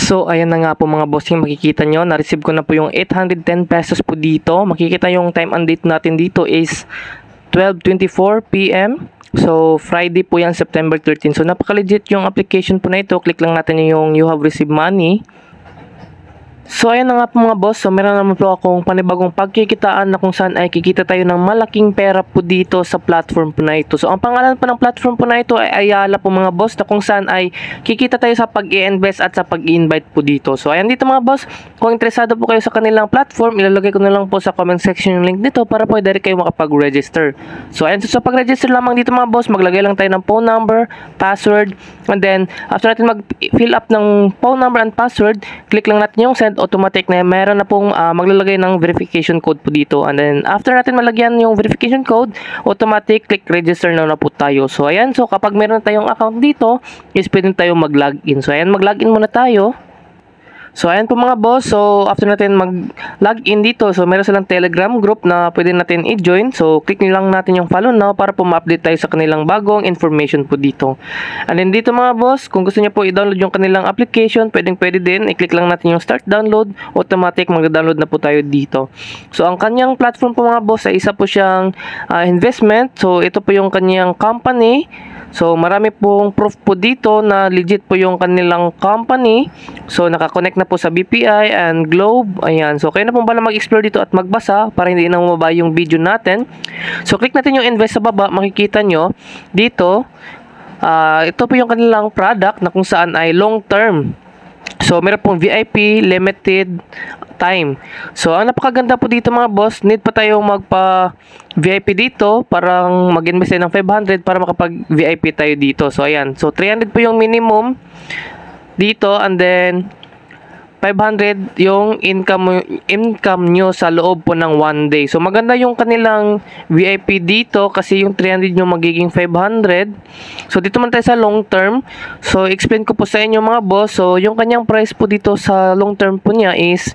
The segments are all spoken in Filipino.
So, ayan na nga po mga bossing, makikita nyo, na-receive ko na po yung 810 pesos po dito. Makikita yung time and date natin dito is 12:24 PM. So, Friday po yan, September 13. So, napaka-legit yung application po na ito. Click lang natin yung you have received money. So, ayan na nga po mga boss. So, meron naman po akong panibagong pagkikitaan na kung saan ay kikita tayo ng malaking pera po dito sa platform po na ito. So, ang pangalan po ng platform po na ito ay Ayala po mga boss, na kung saan ay kikita tayo sa pag-i-invest at sa pag-i-invite po dito. So, ayan dito mga boss. Kung interesado po kayo sa kanilang platform, ilalagay ko na lang po sa comment section yung link nito para po direct kayo makapag-register. So, ayan. So, sa pag-register lamang dito mga boss, maglagay lang tayo ng phone number, password, and then, after natin mag-fill up ng phone number and password, click lang natin yung send. Automatic na meron na pong maglalagay ng verification code po dito, and then after natin malagyan yung verification code, automatic click register na po tayo. So ayan, so kapag meron na tayong account dito, is pwede tayo mag-login. So ayan, mag-login muna tayo. So ayan po mga boss, so after natin mag-login dito, so meron silang Telegram group na pwede natin i-join. So click nyo lang natin yung follow now para po ma-update tayo sa kanilang bagong information po dito. And then dito mga boss, kung gusto niyo po i-download yung kanilang application, pwede din, i-click lang natin yung start download, automatic mag-download na po tayo dito. So ang kanyang platform po mga boss ay isa po siyang investment. So ito po yung kanyang company. So marami pong proof po dito na legit po yung kanilang company. So naka-connect na po sa BPI and Globe. Ayan. So kayo na pong bala mag-explore dito at magbasa para hindi na mababa yung video natin. So click natin yung invest sa baba. Makikita nyo dito. Ito po yung kanilang product na kung saan ay long term. So meron pong VIP, limited time. So ang napakaganda po dito mga boss, need pa tayong magpa-VIP dito, parang mag-invest tayo ng 500 para makapag-VIP tayo dito. So ayan, so 300 po yung minimum dito, and then 500 yung income nyo sa loob po ng 1 day. So maganda yung kanilang VIP dito kasi yung 300 nyo magiging 500. So dito man tayo sa long term. So explain ko po sa inyo mga boss. So yung kanyang price po dito sa long term po niya is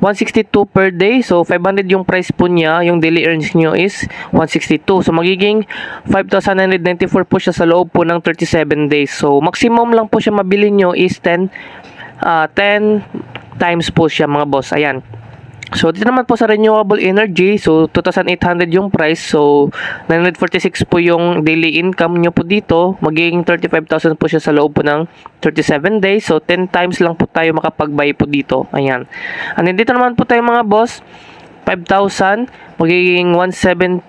162 per day. So 500 yung price po niya. Yung daily earnings nyo is 162. So magiging 5,994 po siya sa loob po ng 37 days. So maximum lang po siya mabili nyo is 10 times po siya mga boss. Ayan. So dito naman po sa renewable energy, so 2,800 yung price. So 946 po yung daily income nyo po dito. Magiging 35,000 po siya sa loob po ng 37 days. So 10 times lang po tayo makapag-buy po dito. Ayan. And then dito naman po tayo mga boss, 5,000 magiging 1,755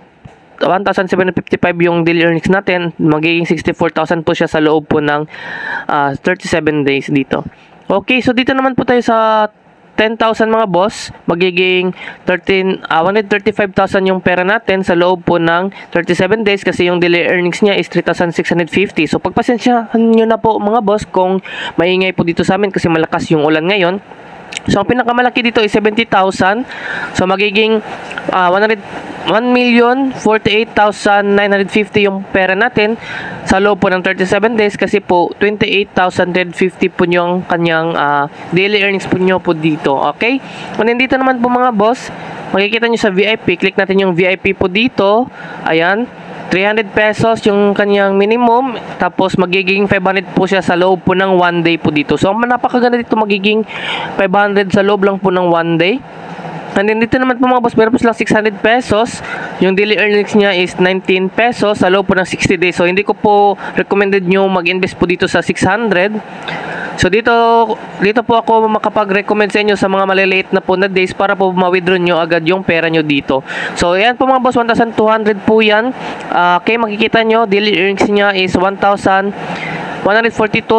yung daily earnings natin. Magiging 64,000 po siya sa loob po ng 37 days dito. Okay, so dito naman po tayo sa 10,000 mga boss, magiging 135,000 yung pera natin sa loob po ng 37 days kasi yung daily earnings niya is 3,650. So pagpasensyahan nyo na po mga boss kung maingay po dito sa amin kasi malakas yung ulan ngayon. So ang pinakamalaki dito is 70,000. So magiging 1,048,950 yung pera natin sa loob po ng 37 days kasi po 28,150 po yung kanyang daily earnings po nyo po dito. Okay? And dito naman po mga boss, makikita nyo sa VIP, click natin yung VIP po dito. Ayan, 300 pesos yung kanyang minimum, tapos magiging 500 po siya sa loob po ng 1 day po dito. So ang napakaganda dito, magiging 500 sa loob lang po ng 1 day. And then dito naman po mga boss, meron po silang 600 pesos. Yung daily earnings niya is 19 pesos sa loob po ng 60 days. So hindi ko po recommended nyo mag-invest po dito sa 600. So dito po ako makapag-recommend sa inyo sa mga maliliit na po na days para po ma-withdraw nyo agad yung pera nyo dito. So ayan po mga boss, 1,200 po yan. Okay, makikita nyo, daily earnings niya is 1,142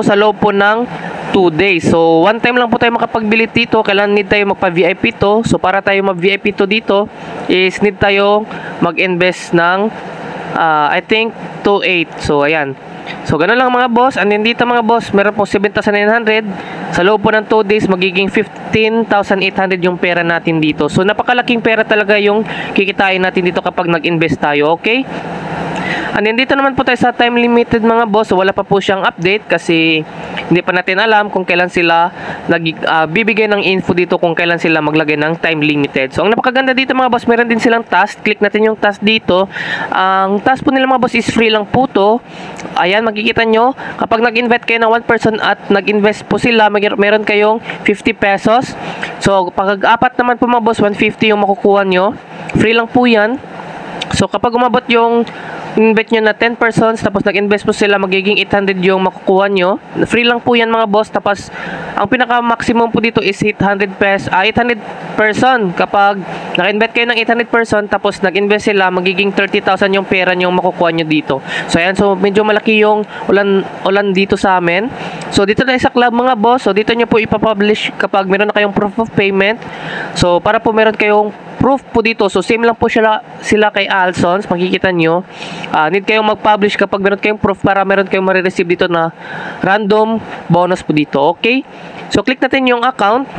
sa loob po ng 2 days. So one time lang po tayo makapagbili dito. Kailangan need tayo magpa-VIP to. So para tayo mag-VIP to dito is need tayo mag-invest ng I think 2,800. So ayan. So ganun lang mga boss. And then dito mga boss, meron po 7,900 sa loob po ng 2 days, magiging 15,800 yung pera natin dito. So napakalaking pera talaga yung kikitain natin dito kapag nag-invest tayo. Okay? And then dito naman po tayo sa time limited mga boss. So wala pa po siyang update kasi hindi pa natin alam kung kailan sila bibigay ng info dito kung kailan sila maglagay ng time limited. So ang napakaganda dito mga boss, meron din silang task. Click natin yung task dito. Ang task po nila mga boss is free lang po to. Ayan, makikita nyo kapag nag-invite kayo ng 1 person at nag-invest po sila, meron kayong 50 pesos. So pag apat naman po mga boss, 150 yung makukuha nyo. Free lang po yan. So kapag umabot yung invite nyo na 10 persons, tapos nag-invest po sila, magiging 800 yung makukuha nyo. Free lang po yan mga boss. Tapos ang pinaka-maximum po dito is 800 person. Kapag nag-invite kayo ng 800 person, tapos nag-invest sila, magiging 30,000 yung pera nyo makukuha nyo dito. So ayan, so medyo malaki yung ulan dito sa amin. So dito tayo sa club mga boss. So dito nyo po ipapublish kapag meron na kayong proof of payment. So para po meron kayong proof po dito. So same lang po sila kay Alsons. Makikita nyo. Need kayong mag-publish kapag meron kayong proof para meron kayong marireceive dito na random bonus po dito. Okay? So click natin yung account.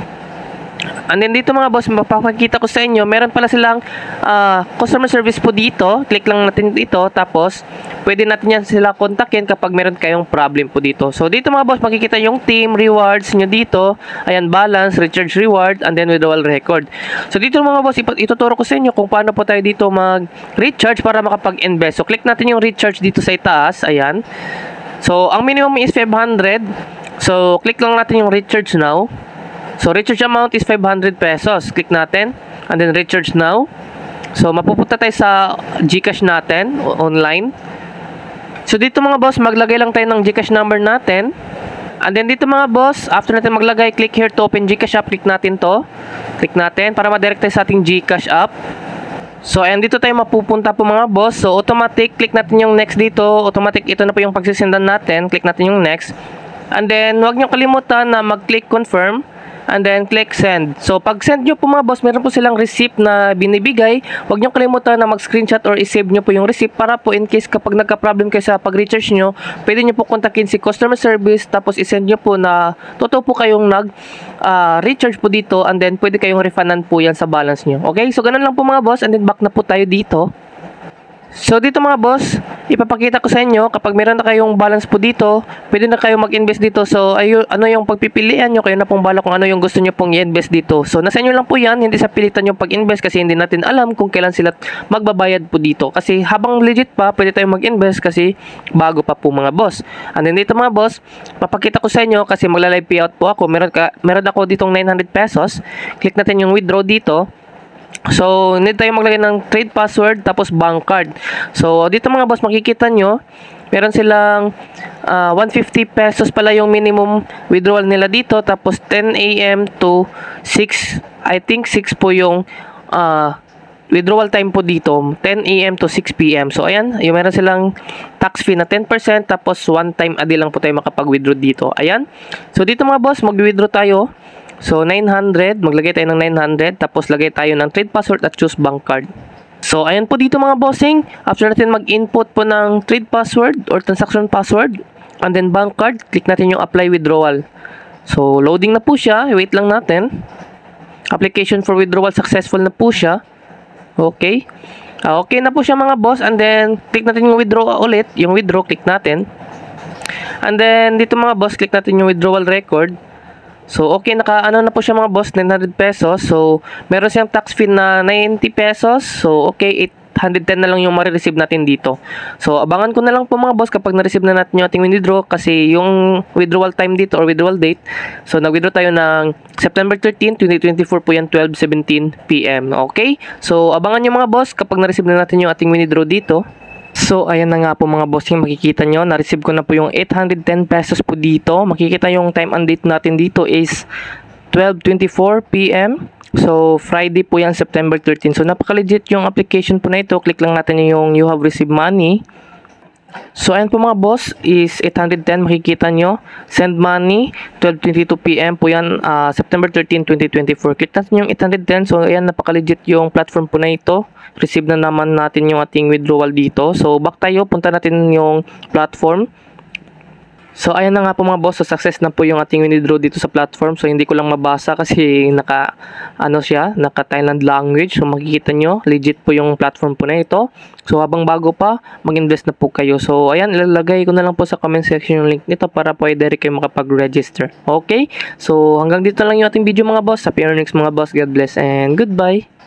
And then dito mga boss, mapapakita ko sa inyo, meron pala silang customer service po dito. Click lang natin dito, tapos pwede natin yan sila kontakin kapag meron kayong problem po dito. So dito mga boss, makikita yung team rewards nyo dito. Ayan, balance, recharge reward, and then withdrawal record. So dito mga boss, ituturo ko sa inyo kung paano po tayo dito mag-recharge para makapag-invest. So click natin yung recharge dito sa itaas. Ayan. So ang minimum is 500. So click lang natin yung recharge now. So recharge amount is 500 pesos. Click natin and then recharge now. So mapupunta tayo sa GCash natin online. So dito mga boss, maglagay lang tayo ng GCash number natin. And then dito mga boss, after natin maglagay, click here to open GCash app. Click natin to. Click natin para ma-direct tayo sa ating GCash app. So ayan, dito tayo mapupunta po mga boss. So automatic, click natin yung next dito. Automatic, ito na po yung pagsisendan natin. Click natin yung next. And then huwag nyo kalimutan na mag-click confirm. And then click send. So pag send nyo po mga boss, meron po silang receipt na binibigay. Huwag nyo kalimutan na mag-screenshot or i-save nyo po yung receipt para po in case kapag nagka-problem kayo sa pag-recharge nyo, pwede nyo po kontakin si customer service, tapos i-send nyo po na totoo po kayong recharge po dito, and then pwede kayong refundan po yan sa balance nyo. Okay, so ganun lang po mga boss, and then back na po tayo dito. So dito mga boss, ipapakita ko sa inyo kapag meron na kayong balance po dito, pwede na kayo mag-invest dito. So ano yung pagpipilian nyo, kayo na pong bala kung ano yung gusto nyo pong i-invest dito. So nasa inyo lang po yan, hindi sa pilitan yung pag-invest kasi hindi natin alam kung kailan sila magbabayad po dito. Kasi habang legit pa, pwede tayong mag-invest kasi bago pa po mga boss. And then dito mga boss, papakita ko sa inyo kasi magla-live payout po ako. Meron ako ditong 900 pesos. Click natin yung withdraw dito. So, need tayo maglagay ng trade password tapos bank card. So, dito mga boss, makikita nyo, meron silang 150 pesos pala yung minimum withdrawal nila dito. Tapos, 10 a.m. to 6, I think 6 po yung withdrawal time po dito. 10 a.m. to 6 p.m. So, ayan, yung meron silang tax fee na 10%. Tapos, one time adi lang po tayo makapag-withdraw dito. Ayan. So, dito mga boss, mag-withdraw tayo. So, 900. Maglagay tayo ng 900. Tapos, lagay tayo ng trade password at choose bank card. So, ayan po dito mga bossing. After natin mag-input po ng trade password or transaction password and then bank card, click natin yung apply withdrawal. So, loading na po siya. Wait lang natin. Application for withdrawal successful na po siya. Okay. Okay na po siya mga boss. And then, click natin yung withdraw ulit. Yung withdraw, click natin. And then, dito mga boss, click natin yung withdrawal record. So, okay, ano na po siya mga boss, 900 pesos. So, meron siyang tax fee na 90 pesos. So, okay, 810 na lang yung marireceive natin dito. So, abangan ko na lang po mga boss kapag na-receive na natin yung ating withdraw kasi yung withdrawal time dito or withdrawal date. So, nag-withdraw tayo ng September 13, 2024 po yan, 12:17 p.m. Okay? So, abangan nyo mga boss kapag na-receive na natin yung ating withdraw dito. So, ayan na nga po mga bossing, makikita nyo, na-receive ko na po yung 810 pesos po dito. Makikita yung time and date natin dito is 12:24 p.m. So, Friday po yan, September 13. So, napaka-legit yung application po na ito. Click lang natin yung you have received money. So, ayan po mga boss, is 810, makikita nyo. Send money, 12:22 p.m. po yan, September 13, 2024. Click natin yung 810. So, ayan, napaka-legit yung platform po na ito. Receive na naman natin yung ating withdrawal dito. So, back tayo, punta natin yung platform. So, ayan na nga po mga boss. So, success na po yung ating withdraw dito sa platform. So, hindi ko lang mabasa kasi naka Thailand language. So, makikita nyo, legit po yung platform po na ito. So, habang bago pa, mag-invest na po kayo. So, ayan, ilalagay ko na lang po sa comment section yung link nito para po direct kayo makapag-register. Okay? So, hanggang dito lang yung ating video mga boss. Happy earnings mga boss. God bless and goodbye.